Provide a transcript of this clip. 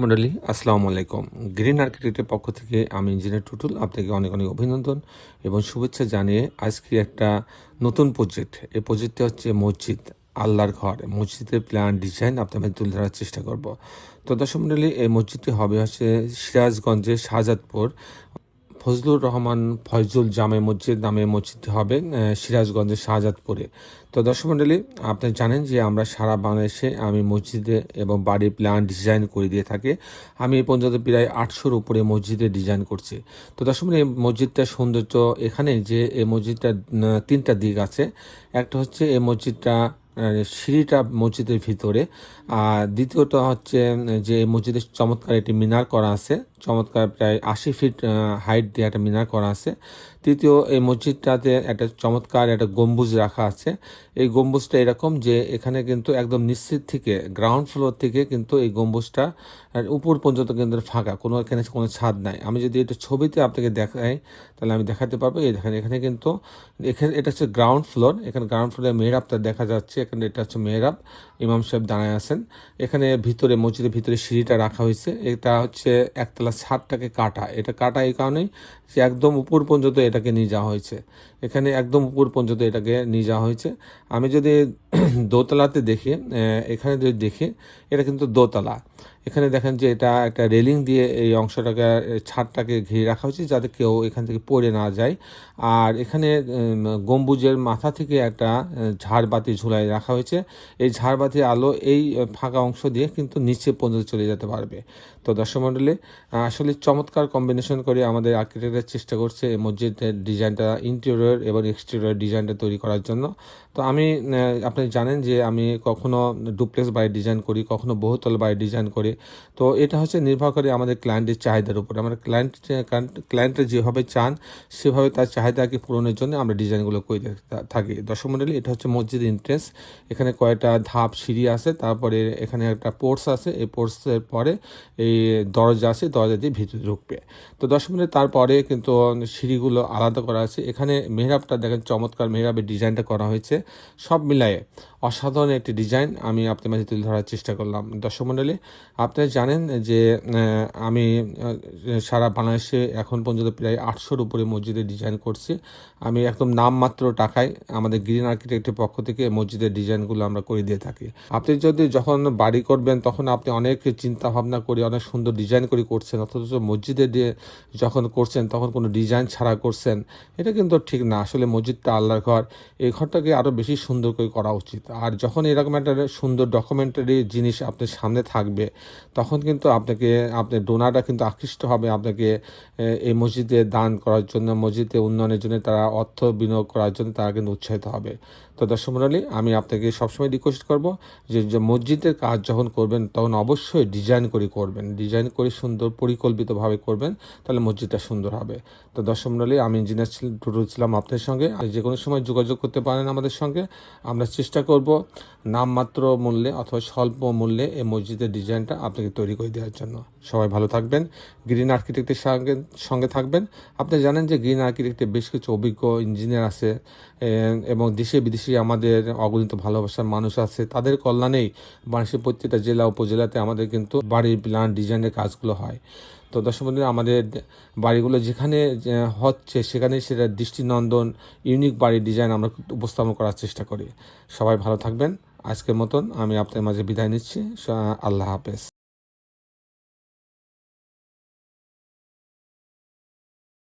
মন্ডলী আসসালামু আলাইকুম। গ্রিন আর্কিটেক্টের পক্ষ থেকে আমি ইঞ্জিনিয়ার টুটুল আপনাকে অনেক অনেক অভিনন্দন এবং শুভেচ্ছা জানিয়ে আজকে একটা নতুন প্রজেক্ট, এই প্রজেক্টটা হচ্ছে মসজিদ, আল্লাহর ঘর। মসজিদের প্ল্যান ডিজাইন আপনাদের তুলে ধরার চেষ্টা করব। তো দর্শক মন্ডলী, এই মসজিদটি হবে হচ্ছে সিরাজগঞ্জের শাহজাদপুর ফজলুর রহমান ফয়জুল জামে মসজিদ নামে মসজিদটি হবে সিরাজগঞ্জের শাহজাদপুরে। তো দর্শক মণ্ডলী, আপনি জানেন যে আমরা সারা বাংলাদেশে আমি মসজিদে এবং বাড়ির প্ল্যান ডিজাইন করে দিয়ে থাকি। আমি এই পর্যন্ত প্রায় 800-র উপরে মসজিদে ডিজাইন করছি। তো দর্শক মণ্ডলী, এই মসজিদটার সৌন্দর্য এখানে যে এই মসজিদটার তিনটা দিক আছে। একটা হচ্ছে এই মসজিদটা সিঁড়িটা মসজিদের ভিতরে, আর দ্বিতীয়ত হচ্ছে যে মসজিদের চমৎকার একটি মিনার করা আছে, চমৎকার প্রায় 80 ফিট হাইট দিয়ে একটা মিনার করা আছে। তৃতীয়, এই মসজিদটাতে একটা চমৎকার একটা গম্বুজ রাখা আছে। এই গম্বুজটা এরকম যে এখানে কিন্তু একদম নিশ্চিত থেকে গ্রাউন্ড ফ্লোর থেকে কিন্তু এই গম্বুজটা উপর পর্যন্ত কিন্তু ফাঁকা, এখানে কোনো ছাদ নাই। আমি যদি এটা ছবিতে আপনাকে দেখাই তাহলে আমি দেখাতে পারবো। এই দেখেন, এখানে কিন্তু এটা হচ্ছে গ্রাউন্ড ফ্লোর। এখানে গ্রাউন্ড ফ্লোরে মেহরাবটা দেখা যাচ্ছে। এখানে এটা হচ্ছে মেহরাব, ইমাম সাহেব দাঁড়ায় আছেন। এখানে ভিতরে মসজিদের ভিতরে সিঁড়িটা রাখা হয়েছে। এটা হচ্ছে একতলা ছাদটাকে কাটা, এটা কাটা এই কারণেই যে একদম উপর পর্যন্ত এটাকে নিয়ে যাওয়া হয়েছে। এখানে একদম উপর পর্যন্ত এটাকে নিয়ে যাওয়া হয়েছে। আমি যদি দোতলাতে দেখি, এখানে যদি দেখি, এটা কিন্তু দোতলা। এখানে দেখেন যে এটা একটা রেলিং দিয়ে এই অংশটাকে, ছাদটাকে ঘিরে রাখা হয়েছে যাতে কেউ এখান থেকে পড়ে না যায়। আর এখানে গম্বুজের মাথা থেকে একটা ঝাড়বাতি ঝুলাই রাখা হয়েছে। এই ঝাড়বাতির আলো এই ফাঁকা অংশ দিয়ে কিন্তু নিচে পর্যন্ত চলে যেতে পারবে। তো দর্শক মণ্ডলী, আসলে চমৎকার কম্বিনেশন করে আমাদের আর্কিটেক্টের চেষ্টা করছে এই মসজিদের ডিজাইনটা, ইন্টেরিয়র এবং এক্সটেরিয়র ডিজাইনটা তৈরি করার জন্য। তো আমি আপনি জানেন যে আমি কখনো ডুপ্লেক্স বাড়ি ডিজাইন করি, কখনো বহুতল বাড়ি ডিজাইন করি। তো এটা হচ্ছে নির্ভর করে আমাদের ক্লায়েন্টের চাহিদার উপর। আমরা ক্লায়েন্টের যেভাবে চান সেভাবে তার চাহিদাকে পূরণের জন্য আমরা ডিজাইনগুলো করে থাকি। দর্শক মণ্ডলী, এটা হচ্ছে মসজিদ এন্ট্রেন্স। এখানে কয়েকটা ধাপ সিঁড়ি আছে, তারপরে এখানে একটা পোর্টস আছে। এই পোর্টসের পরে এই দরজা আছে, দরজা দিয়ে ভিতরে ঢুকবে। তো দর্শক মণ্ডলী, তারপরে কিন্তু সিঁড়িগুলো আলাদা করা আছে। এখানে মেহরাবটা দেখেন, চমৎকার মেহরাবের ডিজাইনটা করা হয়েছে। সব মিলায়ে অসাধারণ একটি ডিজাইন আমি আপনার মাঝে তুলে ধরার চেষ্টা করলাম। দর্শক মণ্ডলী, আপনারা জানেন যে আমি সারা বাংলাদেশে এখন পর্যন্ত প্রায় 800-র উপরে মসজিদের ডিজাইন করছি। আমি একদম নামমাত্র টাকায় আমাদের গ্রিন আর্কিটেক্টের পক্ষ থেকে মসজিদের ডিজাইনগুলো আমরা করে দিয়ে থাকি। আপনি যদি যখন বাড়ি করবেন তখন আপনি অনেক চিন্তা ভাবনা করে অনেক সুন্দর ডিজাইন করে করছেন, অথচ মসজিদে দিয়ে যখন করছেন তখন কোনো ডিজাইন ছাড়া করছেন, এটা কিন্তু ঠিক না। আসলে মসজিদটা আল্লাহর ঘর, এই ঘরটাকে আরও বেশি সুন্দর করে করা উচিত। আর যখন এরকম একটা সুন্দর ডকুমেন্টারি জিনিস আপনার সামনে থাকবে তখন কিন্তু আপনার ডোনাররা কিন্তু আকৃষ্ট হবে আপনাকে এই মসজিদে দান করার জন্য, মসজিদে উন্নয়নের জন্য, তারা অর্থ বিনিয়োগ করার জন্য তারা কিন্তু উৎসাহিত হবে। তো দর্শক মণ্ডলী, আমি আপনাকে সবসময় রিকোয়েস্ট করব যে মসজিদের কাজ যখন করবেন তখন অবশ্যই ডিজাইন করে করবেন, ডিজাইন করে সুন্দর পরিকল্পিতভাবে করবেন, তাহলে মসজিদটা সুন্দর হবে। তো দর্শক মণ্ডলী, আমি ইঞ্জিনিয়ার টুটুল ছিলাম আপনার সঙ্গে। যে কোনো সময় যোগাযোগ করতে পারেন আমাদের সঙ্গে। আমরা চেষ্টা করব নামমাত্র মূল্যে অথবা স্বল্প মূল্যে এই মসজিদের ডিজাইনটা আপনাকে তৈরি করে দেওয়ার জন্য। সবাই ভালো থাকবেন, গ্রিন আর্কিটেক্টের সঙ্গে থাকবেন। আপনি জানেন যে গ্রিন আর্কিটেক্টে বেশ কিছু অভিজ্ঞ ইঞ্জিনিয়ার আছে এবং দেশে বিদেশে আমাদের অগণিত ভালোবাসার মানুষ আছে। তাদের কল্যাণেই বাংলাদেশের প্রত্যেকটা জেলা উপজেলাতে আমাদের কিন্তু বাড়ির প্ল্যান ডিজাইনের কাজগুলো হয়। তো দর্শক বন্ধুরা, আমাদের বাড়িগুলো যেখানে হচ্ছে সেখানে সেটা দৃষ্টিনন্দন ইউনিক বাড়ির ডিজাইন আমরা উপস্থাপন করার চেষ্টা করি। সবাই ভালো থাকবেন। আজকের মতন আমি আপনার মাঝে বিদায় নিচ্ছি। আল্লাহ হাফেজ।